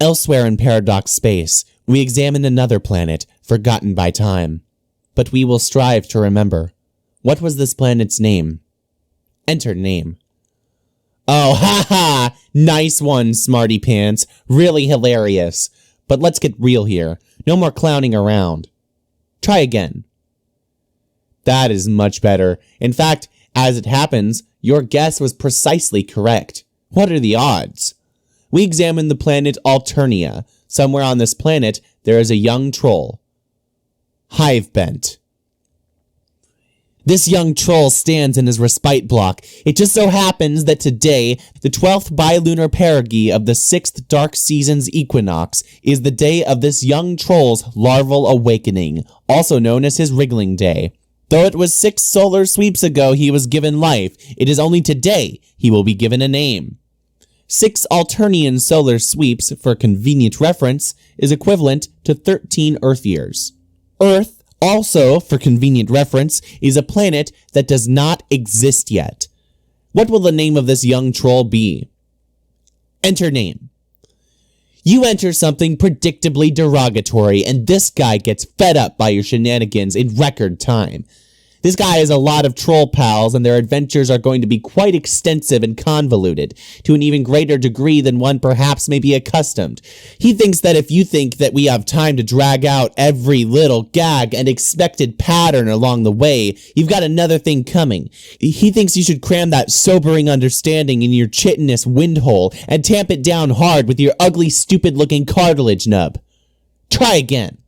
Elsewhere in Paradox Space, we examine another planet forgotten by time. But we will strive to remember. What was this planet's name? Enter name. Oh, ha! Nice one, smarty pants. Really hilarious. But let's get real here. No more clowning around. Try again. That is much better. In fact, as it happens, your guess was precisely correct. What are the odds? We examine the planet Alternia. Somewhere on this planet, there is a young troll. Hivebent. This young troll stands in his respite block. It just so happens that today, the 12th bilunar perigee of the 6th dark season's equinox, is the day of this young troll's larval awakening, also known as his wriggling day. Though it was 6 solar sweeps ago he was given life, it is only today he will be given a name. 6 Alternian solar sweeps, for convenient reference, is equivalent to 13 Earth years. Earth, also, for convenient reference, is a planet that does not exist yet. What will the name of this young troll be? Enter name. You enter something predictably derogatory, and this guy gets fed up by your shenanigans in record time. This guy has a lot of troll pals, and their adventures are going to be quite extensive and convoluted, to an even greater degree than one perhaps may be accustomed. He thinks that if you think that we have time to drag out every little gag and expected pattern along the way, you've got another thing coming. He thinks you should cram that sobering understanding in your chitinous windhole and tamp it down hard with your ugly, stupid-looking cartilage nub. Try again.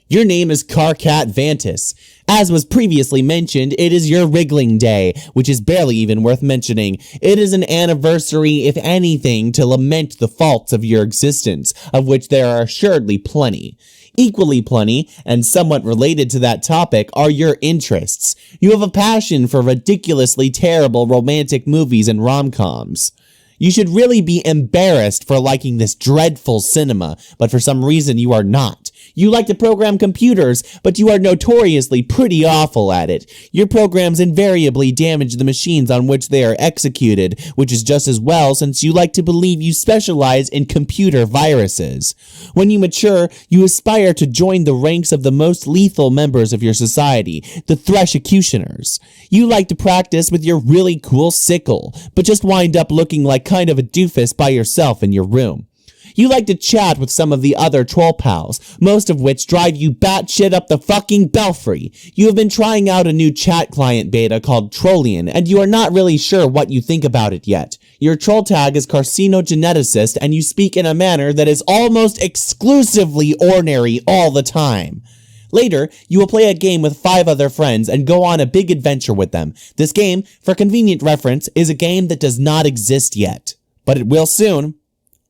Your name is Karkat Vantis. As was previously mentioned, it is your wriggling day, which is barely even worth mentioning. It is an anniversary, if anything, to lament the faults of your existence, of which there are assuredly plenty. Equally plenty, and somewhat related to that topic, are your interests. You have a passion for ridiculously terrible romantic movies and rom-coms. You should really be embarrassed for liking this dreadful cinema, but for some reason you are not. You like to program computers, but you are notoriously pretty awful at it. Your programs invariably damage the machines on which they are executed, which is just as well since you like to believe you specialize in computer viruses. When you mature, you aspire to join the ranks of the most lethal members of your society, the Threshecutioners. You like to practice with your really cool sickle, but just wind up looking like kind of a doofus by yourself in your room. You like to chat with some of the other troll pals, most of which drive you batshit up the fucking belfry. You have been trying out a new chat client beta called Trollian, and you are not really sure what you think about it yet. Your troll tag is carcinogeneticist, and you speak in a manner that is almost exclusively ornery all the time. Later, you will play a game with 5 other friends and go on a big adventure with them. This game, for convenient reference, is a game that does not exist yet, but it will soon.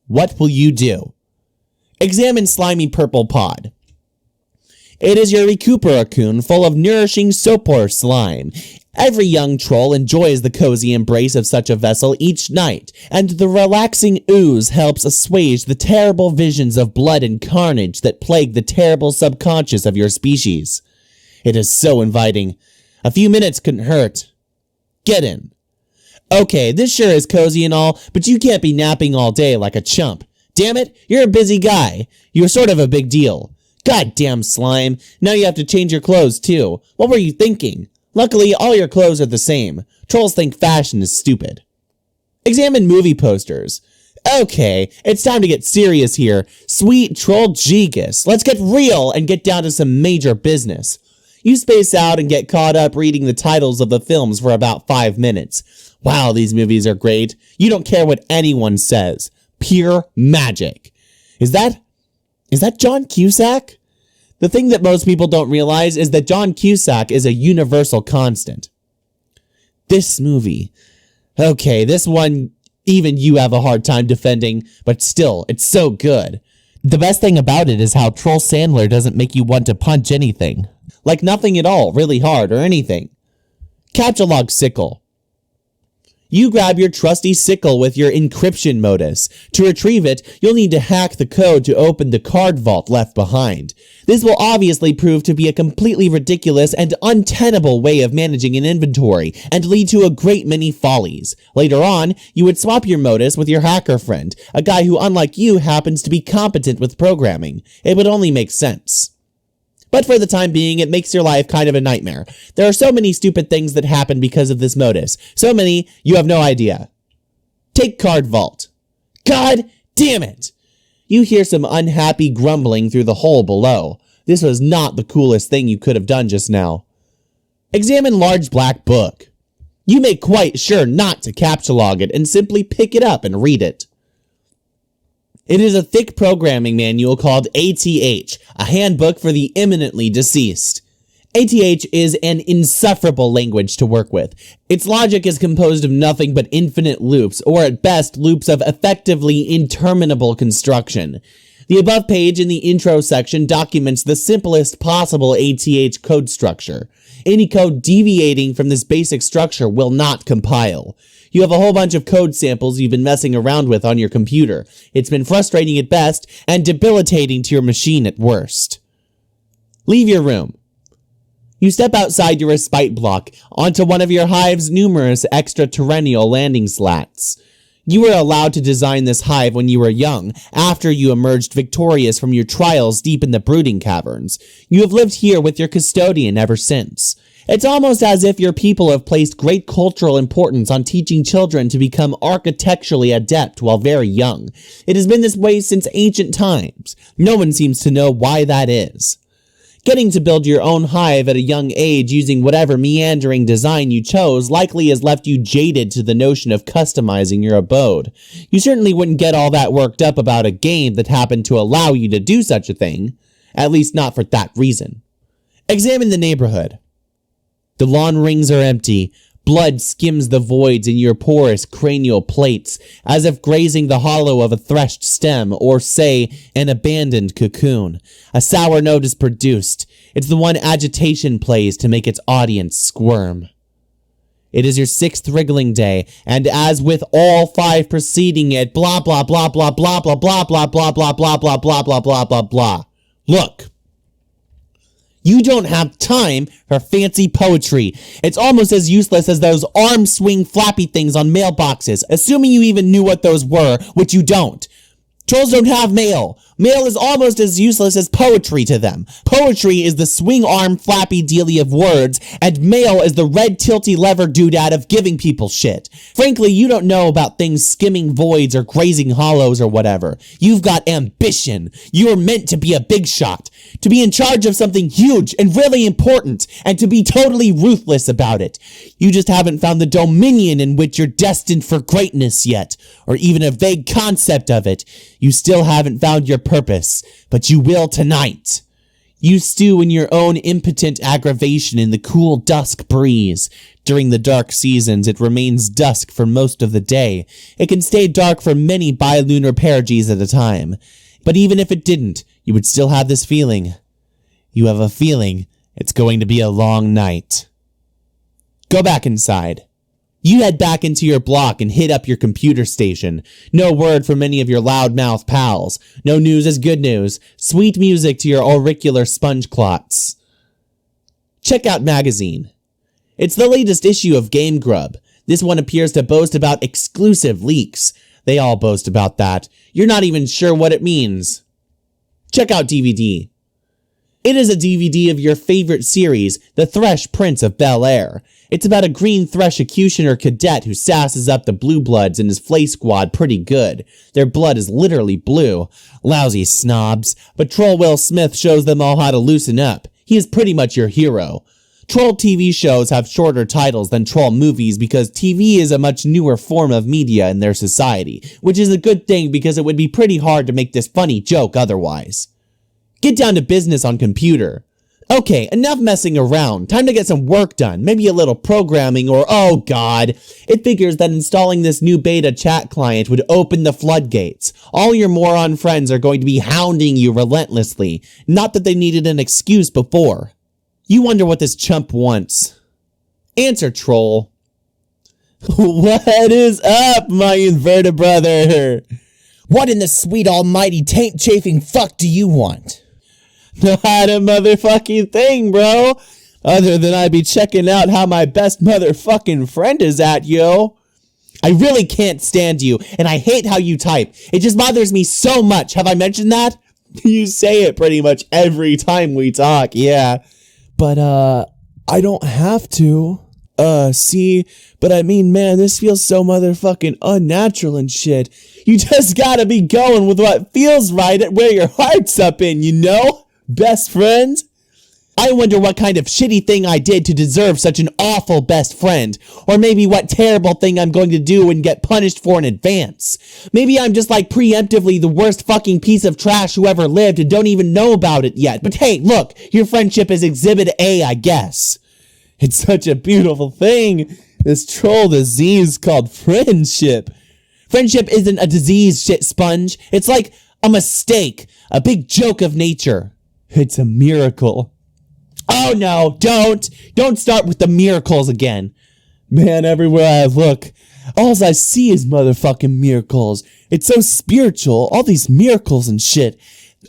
What will you do? Examine Slimy Purple Pod. It is your recuperacoon full of nourishing sopor slime. Every young troll enjoys the cozy embrace of such a vessel each night, and the relaxing ooze helps assuage the terrible visions of blood and carnage that plague the terrible subconscious of your species. It is so inviting. A few minutes couldn't hurt. Get in. Okay, this sure is cozy and all, but you can't be napping all day like a chump. Damn it, you're a busy guy. You're sort of a big deal. Goddamn slime, now you have to change your clothes too. What were you thinking? Luckily, all your clothes are the same. Trolls think fashion is stupid. Examine movie posters. Okay, it's time to get serious here. Sweet troll Gigas, let's get real and get down to some major business. You space out and get caught up reading the titles of the films for about 5 minutes. Wow, these movies are great. You don't care what anyone says. Pure magic. Is that John Cusack? The thing that most people don't realize is that John Cusack is a universal constant. This movie. Okay, this one, even you have a hard time defending, but still, it's so good. The best thing about it is how Troll Sandler doesn't make you want to punch anything. Like nothing at all, really hard or anything. Catch-a-log sickle. You grab your trusty sickle with your encryption modus. To retrieve it, you'll need to hack the code to open the card vault left behind. This will obviously prove to be a completely ridiculous and untenable way of managing an inventory, and lead to a great many follies. Later on, you would swap your modus with your hacker friend, a guy who, unlike you, happens to be competent with programming. It would only make sense. But for the time being, it makes your life kind of a nightmare. There are so many stupid things that happen because of this modus. So many, you have no idea. Take card vault. God damn it! You hear some unhappy grumbling through the hole below. This was not the coolest thing you could have done just now. Examine large black book. You make quite sure not to captcha log it and simply pick it up and read it. It is a thick programming manual called ATH, a handbook for the imminently deceased. ATH is an insufferable language to work with. Its logic is composed of nothing but infinite loops, or at best, loops of effectively interminable construction. The above page in the intro section documents the simplest possible ATH code structure. Any code deviating from this basic structure will not compile. You have a whole bunch of code samples you've been messing around with on your computer. It's been frustrating at best and debilitating to your machine at worst. Leave your room. You step outside your respite block onto one of your hive's numerous extraterrestrial landing slats. You were allowed to design this hive when you were young, after you emerged victorious from your trials deep in the brooding caverns. You have lived here with your custodian ever since. It's almost as if your people have placed great cultural importance on teaching children to become architecturally adept while very young. It has been this way since ancient times. No one seems to know why that is. Getting to build your own hive at a young age using whatever meandering design you chose likely has left you jaded to the notion of customizing your abode. You certainly wouldn't get all that worked up about a game that happened to allow you to do such a thing. At least not for that reason. Examine the neighborhood. The lawn rings are empty. Blood skims the voids in your porous cranial plates, as if grazing the hollow of a threshed stem, or, say, an abandoned cocoon. A sour note is produced. It's the one agitation plays to make its audience squirm. It is your 6th wriggling day, and as with all 5 preceding it, blah blah blah blah blah blah blah blah blah blah blah blah blah blah blah blah blah. Look. You don't have time for fancy poetry. It's almost as useless as those arm swing flappy things on mailboxes, assuming you even knew what those were, which you don't. Trolls don't have mail. Mail is almost as useless as poetry to them. Poetry is the swing arm flappy dealy of words, and mail is the red tilty lever doodad of giving people shit. Frankly, you don't know about things skimming voids or grazing hollows or whatever. You've got ambition. You are meant to be a big shot, to be in charge of something huge and really important, and to be totally ruthless about it. You just haven't found the dominion in which you're destined for greatness yet, or even a vague concept of it. You still haven't found your purpose, but you will tonight. You stew in your own impotent aggravation in the cool dusk breeze. During the dark seasons, it remains dusk for most of the day. It can stay dark for many bilunar perigees at a time. But even if it didn't, you would still have this feeling. You have a feeling it's going to be a long night. Go back inside. You head back into your block and hit up your computer station. No word from any of your loudmouth pals. No news is good news. Sweet music to your auricular sponge clots. Check out magazine. It's the latest issue of Game Grub. This one appears to boast about exclusive leaks. They all boast about that. You're not even sure what it means. Check out DVD. It is a DVD of your favorite series, The Thresh Prince of Bel-Air. It's about a green Thresh-ecutioner cadet who sasses up the Blue Bloods in his Flay Squad pretty good. Their blood is literally blue. Lousy snobs. But Troll Will Smith shows them all how to loosen up. He is pretty much your hero. Troll TV shows have shorter titles than troll movies because TV is a much newer form of media in their society, which is a good thing because it would be pretty hard to make this funny joke otherwise. Get down to business on computer. Okay, enough messing around. Time to get some work done. Maybe a little programming or, oh god. It figures that installing this new beta chat client would open the floodgates. All your moron friends are going to be hounding you relentlessly. Not that they needed an excuse before. You wonder what this chump wants. Answer, troll. What is up, my inverted brother? What in the sweet almighty taint chafing fuck do you want? Not a motherfucking thing, bro. Other than I be checking out how my best motherfucking friend is at, yo. I really can't stand you, and I hate how you type. It just bothers me so much. Have I mentioned that? You say it pretty much every time we talk, yeah. But, I don't have to. See, but I mean, man, this feels so motherfucking unnatural and shit. You just gotta be going with what feels right at where your heart's up in, you know? Best friend? I wonder what kind of shitty thing I did to deserve such an awful best friend. Or maybe what terrible thing I'm going to do and get punished for in advance. Maybe I'm just like preemptively the worst fucking piece of trash who ever lived and don't even know about it yet. But hey, look, your friendship is exhibit A, I guess. It's such a beautiful thing. This troll disease called friendship. Friendship isn't a disease, shit sponge. It's like a mistake, a big joke of nature. It's a miracle. Oh no, don't start with the miracles again. Man, everywhere I look, all I see is motherfucking miracles. It's so spiritual, all these miracles and shit.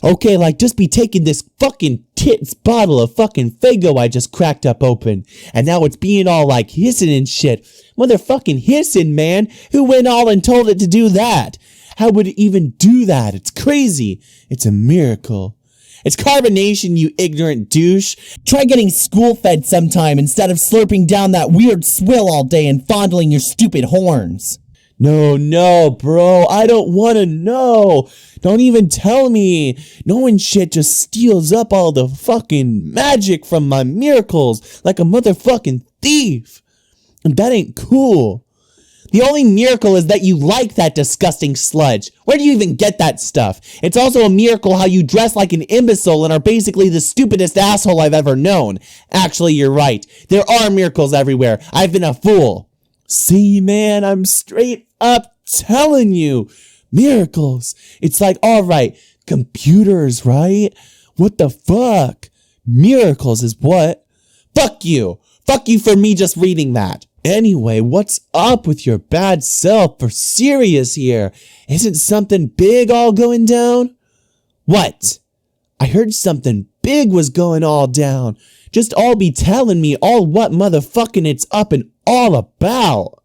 Okay, like just be taking this fucking tits bottle of fucking Fago I just cracked up open. And now it's being all like hissing and shit. Motherfucking hissing, man. Who went all and told it to do that? How would it even do that? It's crazy. It's a miracle. It's carbonation, you ignorant douche. Try getting school-fed sometime instead of slurping down that weird swill all day and fondling your stupid horns. No, bro, I don't want to know. Don't even tell me. Knowing shit just steals up all the fucking magic from my miracles like a motherfucking thief. And that ain't cool. The only miracle is that you like that disgusting sludge. Where do you even get that stuff? It's also a miracle how you dress like an imbecile and are basically the stupidest asshole I've ever known. Actually, you're right. There are miracles everywhere. I've been a fool. See, man, I'm straight up telling you. Miracles. It's like, alright, computers, right? What the fuck? Miracles is what? Fuck you. Fuck you for me just reading that. Anyway, what's up with your bad self? For serious here. Isn't something big all going down? What? I heard something big was going all down. Just all be telling me all what motherfucking it's up and all about.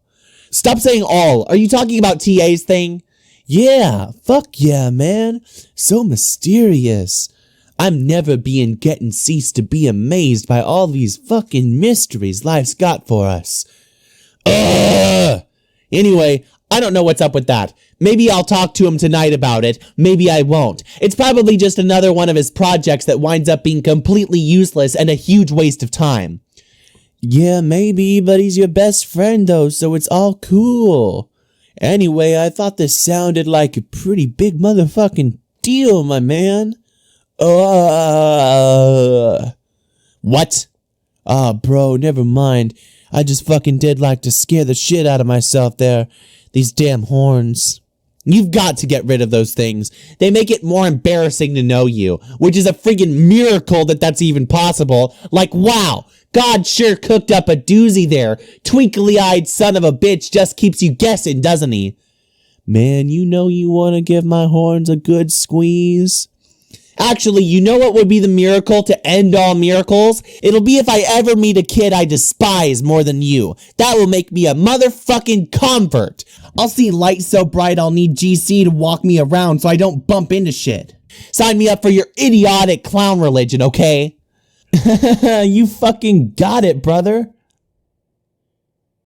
Stop saying all. Are you talking about TA's thing? Yeah, fuck yeah, man. So mysterious. I'm never getting ceased to be amazed by all these fucking mysteries life's got for us. Anyway, I don't know what's up with that. Maybe I'll talk to him tonight about it. Maybe I won't. It's probably just another one of his projects that winds up being completely useless and a huge waste of time. Yeah, maybe, but he's your best friend though, so it's all cool. Anyway, I thought this sounded like a pretty big motherfucking deal, my man. What? Bro, never mind. I just fucking did like to scare the shit out of myself there. These damn horns. You've got to get rid of those things. They make it more embarrassing to know you, which is a friggin' miracle that that's even possible. Like, wow, God sure cooked up a doozy there. Twinkly-eyed son of a bitch just keeps you guessing, doesn't he? Man, you know you want to give my horns a good squeeze. Actually, you know what would be the miracle to end all miracles? It'll be if I ever meet a kid I despise more than you. That will make me a motherfucking convert. I'll see light so bright I'll need GC to walk me around so I don't bump into shit. Sign me up for your idiotic clown religion, okay? You fucking got it, brother.